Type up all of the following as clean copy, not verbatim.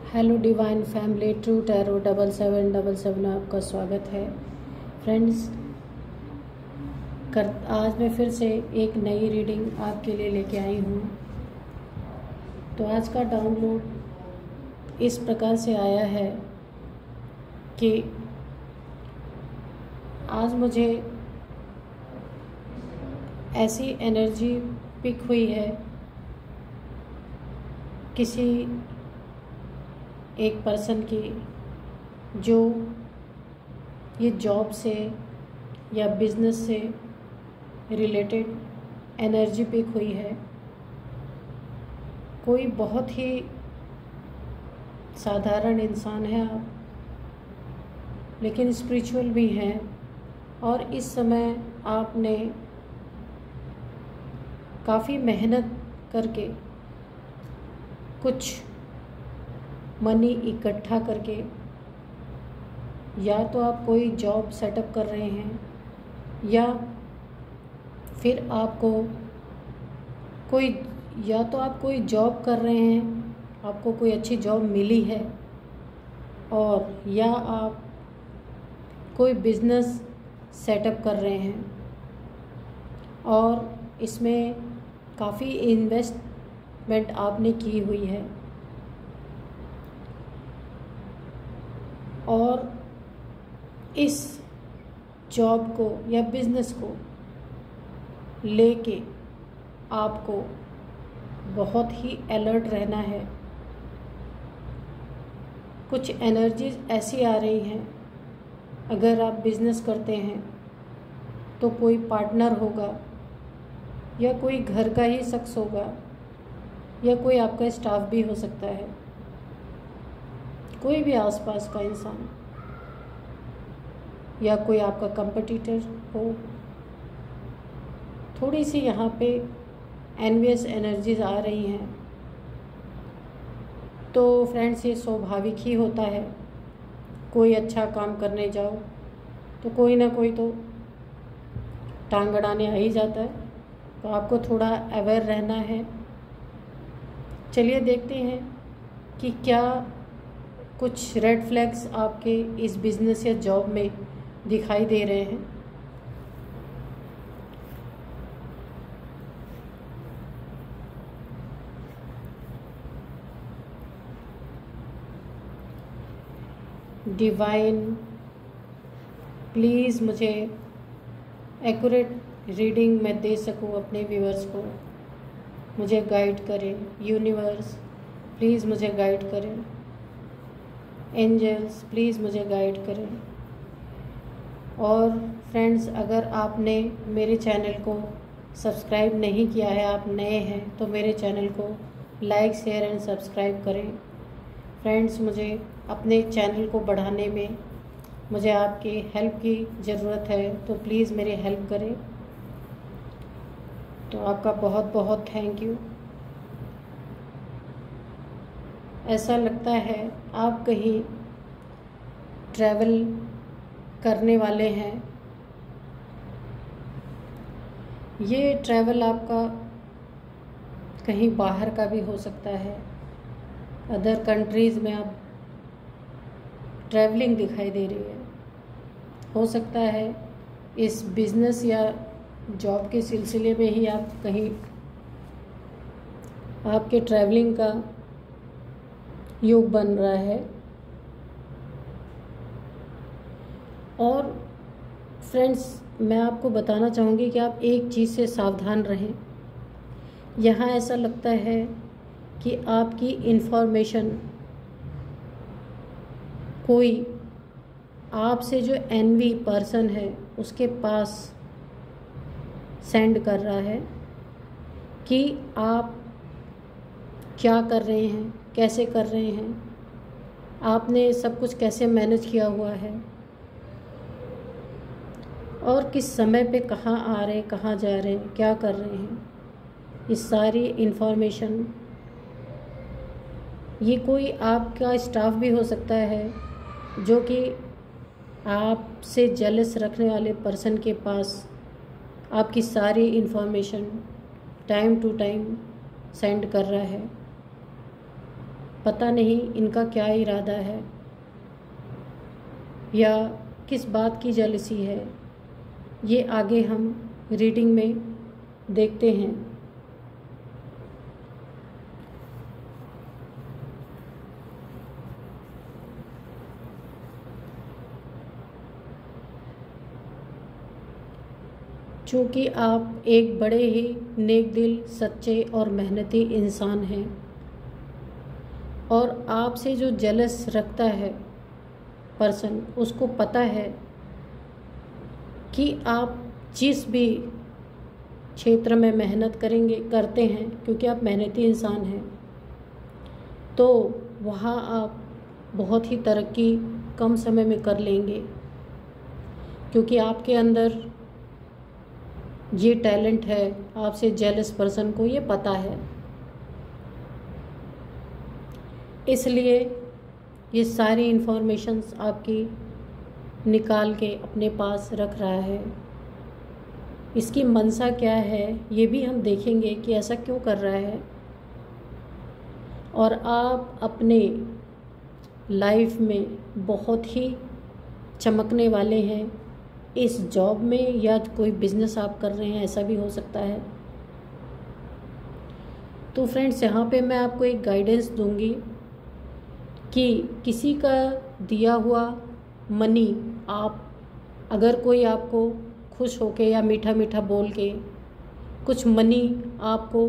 Hello divine family, true tarot 7777 में आपका स्वागत है फ्रेंड्स। आज मैं फिर से एक नई रीडिंग आपके लिए लेके आई हूँ। तो आज का डाउनलोड इस प्रकार से आया है कि आज मुझे ऐसी एनर्जी पिक हुई है किसी एक पर्सन की, जो ये जॉब से या बिजनेस से रिलेटेड एनर्जी पिक हुई है। कोई बहुत ही साधारण इंसान है आप, लेकिन स्पिरिचुअल भी हैं और इस समय आपने काफ़ी मेहनत करके कुछ मनी इकट्ठा करके या तो आप कोई जॉब सेटअप कर रहे हैं या फिर आपको कोई जॉब कर रहे हैं, आपको कोई अच्छी जॉब मिली है, और या आप कोई बिज़नेस सेटअप कर रहे हैं और इसमें काफ़ी इन्वेस्टमेंट आपने की हुई है और इस जॉब को या बिज़नेस को लेके आपको बहुत ही अलर्ट रहना है। कुछ एनर्जीज ऐसी आ रही हैं, अगर आप बिज़नेस करते हैं तो कोई पार्टनर होगा या कोई घर का ही शख्स होगा या कोई आपका स्टाफ भी हो सकता है, कोई भी आसपास का इंसान, या कोई आपका कंपटीटर हो। थोड़ी सी यहाँ पे एनवियस एनर्जीज आ रही हैं। तो फ्रेंड्स, ये स्वाभाविक ही होता है। कोई अच्छा काम करने जाओ तो कोई ना कोई तो टांग अड़ाने आ ही जाता है, तो आपको थोड़ा अवेयर रहना है। चलिए देखते हैं कि क्या कुछ रेड फ्लैग्स आपके इस बिज़नेस या जॉब में दिखाई दे रहे हैं। डिवाइन, प्लीज़ मुझे एक्यूरेट रीडिंग मैं दे सकूं अपने व्यूअर्स को, मुझे गाइड करें। यूनिवर्स प्लीज़ मुझे गाइड करें। एंजल्स प्लीज़ मुझे गाइड करें। और फ्रेंड्स, अगर आपने मेरे चैनल को सब्सक्राइब नहीं किया है, आप नए हैं, तो मेरे चैनल को लाइक, शेयर एंड सब्सक्राइब करें। फ्रेंड्स, मुझे अपने चैनल को बढ़ाने में मुझे आपकी हेल्प की ज़रूरत है, तो प्लीज़ मेरी हेल्प करें। तो आपका बहुत बहुत थैंक यू। ऐसा लगता है आप कहीं ट्रैवल करने वाले हैं। ये ट्रैवल आपका कहीं बाहर का भी हो सकता है, अदर कंट्रीज़ में आप ट्रैवलिंग दिखाई दे रही है। हो सकता है इस बिज़नेस या जॉब के सिलसिले में ही आप कहीं आपके ट्रैवलिंग का योग बन रहा है। और फ्रेंड्स, मैं आपको बताना चाहूँगी कि आप एक चीज़ से सावधान रहें। यहाँ ऐसा लगता है कि आपकी इन्फॉर्मेशन कोई आपसे जो एनवी पर्सन है उसके पास सेंड कर रहा है कि आप क्या कर रहे हैं, कैसे कर रहे हैं, आपने सब कुछ कैसे मैनेज किया हुआ है और किस समय पे कहाँ आ रहे हैं, कहाँ जा रहे हैं, क्या कर रहे हैं। ये सारी इन्फॉर्मेशन, ये कोई आपका स्टाफ भी हो सकता है जो कि आपसे जेलस रखने वाले पर्सन के पास आपकी सारी information time to time send कर रहा है। पता नहीं इनका क्या इरादा है या किस बात की जेलसी है, ये आगे हम रीडिंग में देखते हैं। चूँकि आप एक बड़े ही नेक दिल, सच्चे और मेहनती इंसान हैं और आपसे जो जेलस रखता है पर्सन, उसको पता है कि आप जिस भी क्षेत्र में मेहनत करते हैं, क्योंकि आप मेहनती इंसान हैं, तो वहाँ आप बहुत ही तरक्की कम समय में कर लेंगे, क्योंकि आपके अंदर ये टैलेंट है। आपसे जेलस पर्सन को ये पता है, इसलिए ये सारी इन्फॉर्मेशंस आपकी निकाल के अपने पास रख रहा है। इसकी मंशा क्या है ये भी हम देखेंगे कि ऐसा क्यों कर रहा है। और आप अपने लाइफ में बहुत ही चमकने वाले हैं इस जॉब में, या कोई बिजनेस आप कर रहे हैं, ऐसा भी हो सकता है। तो फ्रेंड्स, यहाँ पे मैं आपको एक गाइडेंस दूंगी कि किसी का दिया हुआ मनी, आप अगर कोई आपको खुश होके या मीठा मीठा बोल के कुछ मनी आपको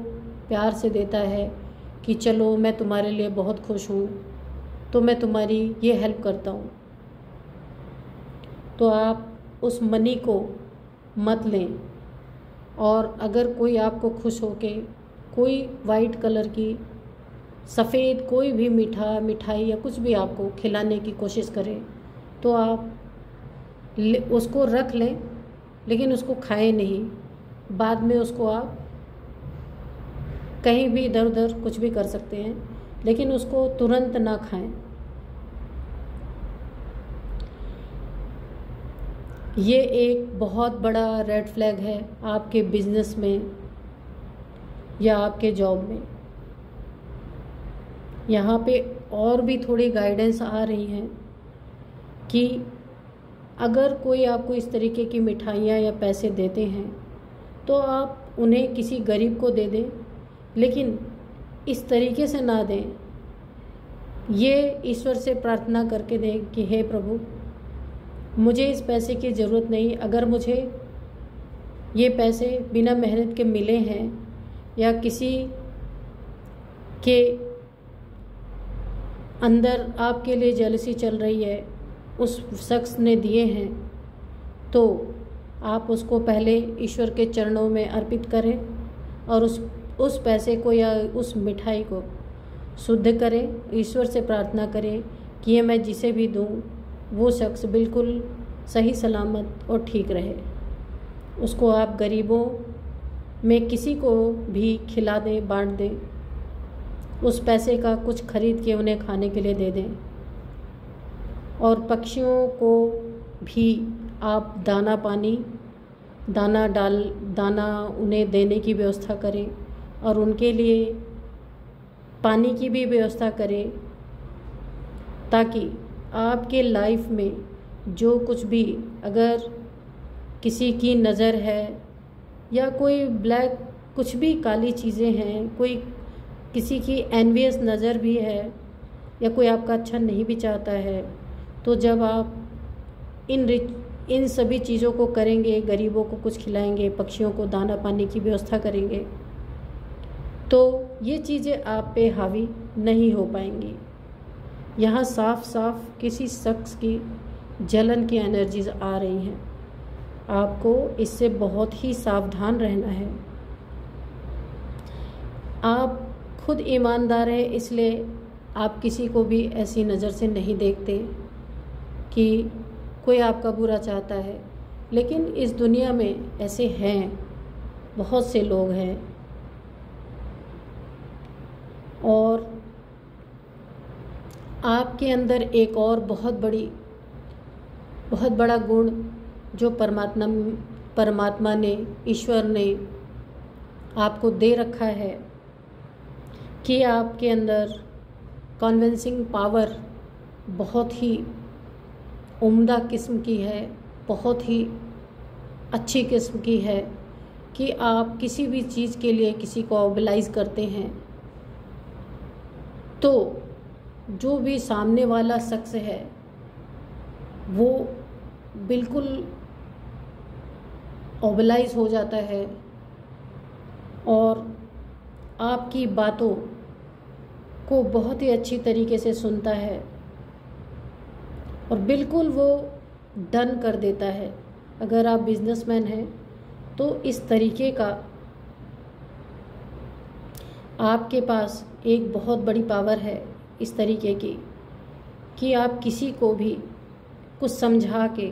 प्यार से देता है कि चलो मैं तुम्हारे लिए बहुत खुश हूँ, तो मैं तुम्हारी ये हेल्प करता हूँ, तो आप उस मनी को मत लें। और अगर कोई आपको खुश होके कोई वाइट कलर की, सफ़ेद कोई भी मिठाई या कुछ भी आपको खिलाने की कोशिश करे, तो आप उसको रख लें, लेकिन उसको खाएं नहीं। बाद में उसको आप कहीं भी इधर उधर कुछ भी कर सकते हैं, लेकिन उसको तुरंत ना खाएं। ये एक बहुत बड़ा रेड फ्लैग है आपके बिजनेस में या आपके जॉब में। यहाँ पे और भी थोड़ी गाइडेंस आ रही हैं कि अगर कोई आपको इस तरीके की मिठाइयाँ या पैसे देते हैं, तो आप उन्हें किसी गरीब को दे दें, लेकिन इस तरीके से ना दें। ये ईश्वर से प्रार्थना करके दें कि हे प्रभु, मुझे इस पैसे की ज़रूरत नहीं। अगर मुझे ये पैसे बिना मेहनत के मिले हैं या किसी के अंदर आपके लिए जेलसी चल रही है, उस शख्स ने दिए हैं, तो आप उसको पहले ईश्वर के चरणों में अर्पित करें और उस पैसे को या उस मिठाई को शुद्ध करें। ईश्वर से प्रार्थना करें कि ये मैं जिसे भी दूं, वो शख्स बिल्कुल सही सलामत और ठीक रहे। उसको आप गरीबों में किसी को भी खिला दें, बांट दें। उस पैसे का कुछ खरीद के उन्हें खाने के लिए दे दें। और पक्षियों को भी आप दाना उन्हें देने की व्यवस्था करें और उनके लिए पानी की भी व्यवस्था करें, ताकि आपके लाइफ में जो कुछ भी, अगर किसी की नज़र है या कोई ब्लैक कुछ भी काली चीज़ें हैं, कोई किसी की एनवियस नज़र भी है या कोई आपका अच्छा नहीं भी चाहता है, तो जब आप इन सभी चीज़ों को करेंगे, गरीबों को कुछ खिलाएंगे, पक्षियों को दाना पानी की व्यवस्था करेंगे, तो ये चीज़ें आप पे हावी नहीं हो पाएंगी। यहाँ साफ साफ किसी शख्स की जलन की एनर्जीज आ रही हैं। आपको इससे बहुत ही सावधान रहना है। आप खुद ईमानदार हैं, इसलिए आप किसी को भी ऐसी नज़र से नहीं देखते कि कोई आपका बुरा चाहता है। लेकिन इस दुनिया में ऐसे हैं, बहुत से लोग हैं। और आपके अंदर एक और बहुत बड़ा गुण जो परमात्मा ने, ईश्वर ने आपको दे रखा है कि आपके अंदर कन्विंसिंग पावर बहुत ही उम्दा किस्म की है, बहुत ही अच्छी किस्म की है कि आप किसी भी चीज़ के लिए किसी को मोबिलाइज करते हैं तो जो भी सामने वाला शख्स है वो बिल्कुल मोबिलाइज हो जाता है और आपकी बातों को बहुत ही अच्छी तरीके से सुनता है और बिल्कुल वो डन कर देता है। अगर आप बिजनेसमैन हैं तो इस तरीके का आपके पास एक बहुत बड़ी पावर है, इस तरीके की कि आप किसी को भी कुछ समझा के,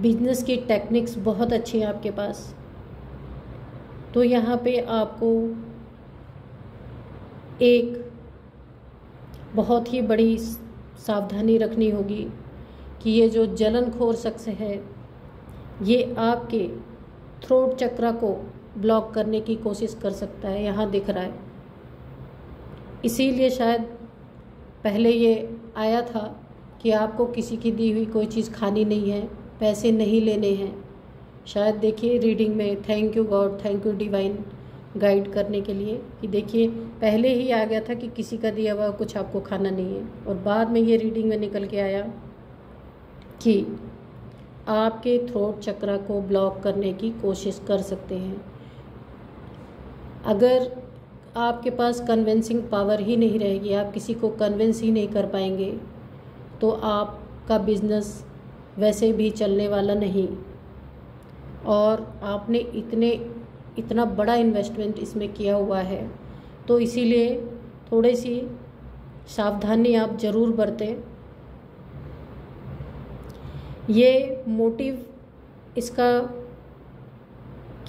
बिजनेस की टेक्निक्स बहुत अच्छी हैं आपके पास। तो यहाँ पे आपको एक बहुत ही बड़ी सावधानी रखनी होगी कि ये जो जलनखोर शख्स है ये आपके थ्रोट चक्र को ब्लॉक करने की कोशिश कर सकता है, यहाँ दिख रहा है। इसीलिए शायद पहले ये आया था कि आपको किसी की दी हुई कोई चीज़ खानी नहीं है, पैसे नहीं लेने हैं। शायद देखिए रीडिंग में thank you God, thank you divine guide करने के लिए कि देखिए पहले ही आ गया था कि किसी का दिया हुआ कुछ आपको खाना नहीं है और बाद में ये रीडिंग में निकल के आया कि आपके थ्रोट चक्र को ब्लॉक करने की कोशिश कर सकते हैं। अगर आपके पास कन्विंसिंग पावर ही नहीं रहेगी, आप किसी को कन्विंस ही नहीं कर पाएंगे तो आपका बिजनेस वैसे भी चलने वाला नहीं और आपने इतना बड़ा इन्वेस्टमेंट इसमें किया हुआ है तो इसीलिए थोड़ी सी सावधानी आप ज़रूर बरतें। ये मोटिव इसका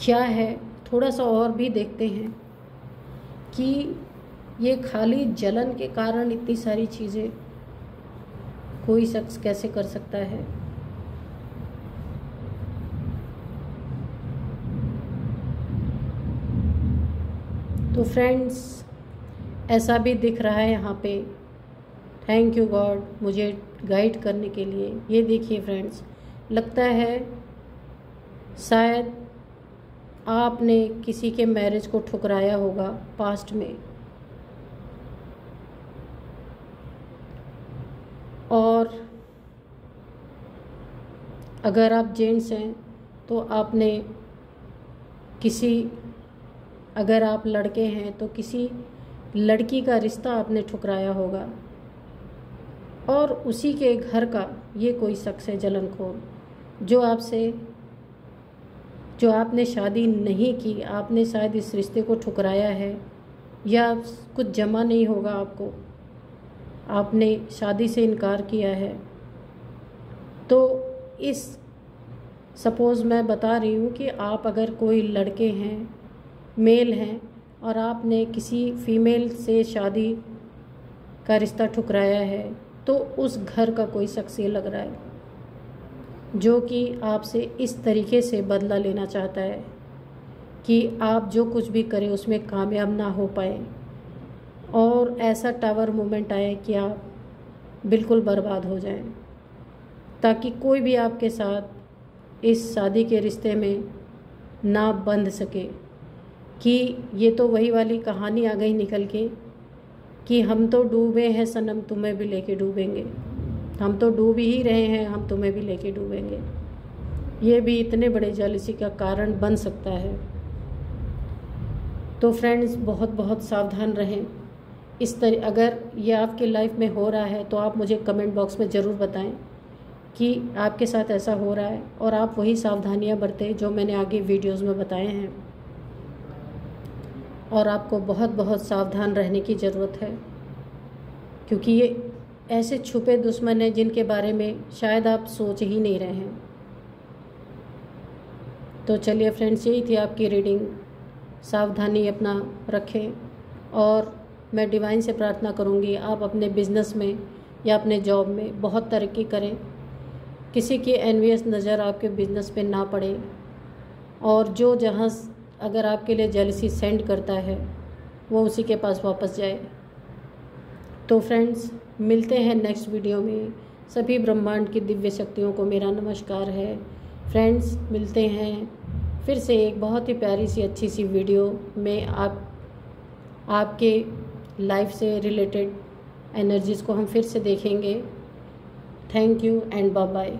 क्या है थोड़ा सा और भी देखते हैं कि ये खाली जलन के कारण इतनी सारी चीज़ें कोई शख्स कैसे कर सकता है। तो फ्रेंड्स ऐसा भी दिख रहा है यहाँ पे। थैंक यू गॉड मुझे गाइड करने के लिए। ये देखिए फ्रेंड्स, लगता है शायद आपने किसी के मैरिज को ठुकराया होगा पास्ट में और अगर आप जेंट्स हैं तो आपने अगर आप लड़के हैं तो किसी लड़की का रिश्ता आपने ठुकराया होगा और उसी के घर का ये कोई शख्स है जलनखोर जो आपने शादी नहीं की, आपने शायद इस रिश्ते को ठुकराया है या कुछ जमा नहीं होगा आपको, आपने शादी से इनकार किया है। तो सपोज़ मैं बता रही हूँ कि आप अगर कोई लड़के हैं, मेल हैं और आपने किसी फीमेल से शादी का रिश्ता ठुकराया है तो उस घर का कोई शख्स ये लग रहा है जो कि आपसे इस तरीके से बदला लेना चाहता है कि आप जो कुछ भी करें उसमें कामयाब ना हो पाए और ऐसा टावर मोमेंट आए कि आप बिल्कुल बर्बाद हो जाएं, ताकि कोई भी आपके साथ इस शादी के रिश्ते में ना बंध सके। कि ये तो वही वाली कहानी आ गई निकल के कि हम तो डूबे हैं सनम तुम्हें भी लेके डूबेंगे, हम तो डूब ही रहे हैं हम तुम्हें भी लेके डूबेंगे। ये भी इतने बड़े जेलसी का कारण बन सकता है। तो फ्रेंड्स बहुत बहुत सावधान रहें। अगर ये आपके लाइफ में हो रहा है तो आप मुझे कमेंट बॉक्स में ज़रूर बताएं कि आपके साथ ऐसा हो रहा है और आप वही सावधानियां बरतें जो मैंने आगे वीडियोस में बताए हैं। और आपको बहुत बहुत सावधान रहने की ज़रूरत है क्योंकि ये ऐसे छुपे दुश्मन हैं जिनके बारे में शायद आप सोच ही नहीं रहे हैं। तो चलिए फ्रेंड्स, यही थी आपकी रीडिंग। सावधानी अपना रखें और मैं डिवाइन से प्रार्थना करूंगी आप अपने बिज़नेस में या अपने जॉब में बहुत तरक्की करें, किसी की एनवियस नज़र आपके बिज़नेस पे ना पड़े और जो जहाँ अगर आपके लिए जेलसी सेंड करता है वो उसी के पास वापस जाए। तो फ्रेंड्स, मिलते हैं नेक्स्ट वीडियो में। सभी ब्रह्मांड की दिव्य शक्तियों को मेरा नमस्कार है। फ्रेंड्स, मिलते हैं फिर से एक बहुत ही प्यारी सी अच्छी सी वीडियो में। आपके लाइफ से रिलेटेड एनर्जीज़ को हम फिर से देखेंगे। Thank you and bye bye.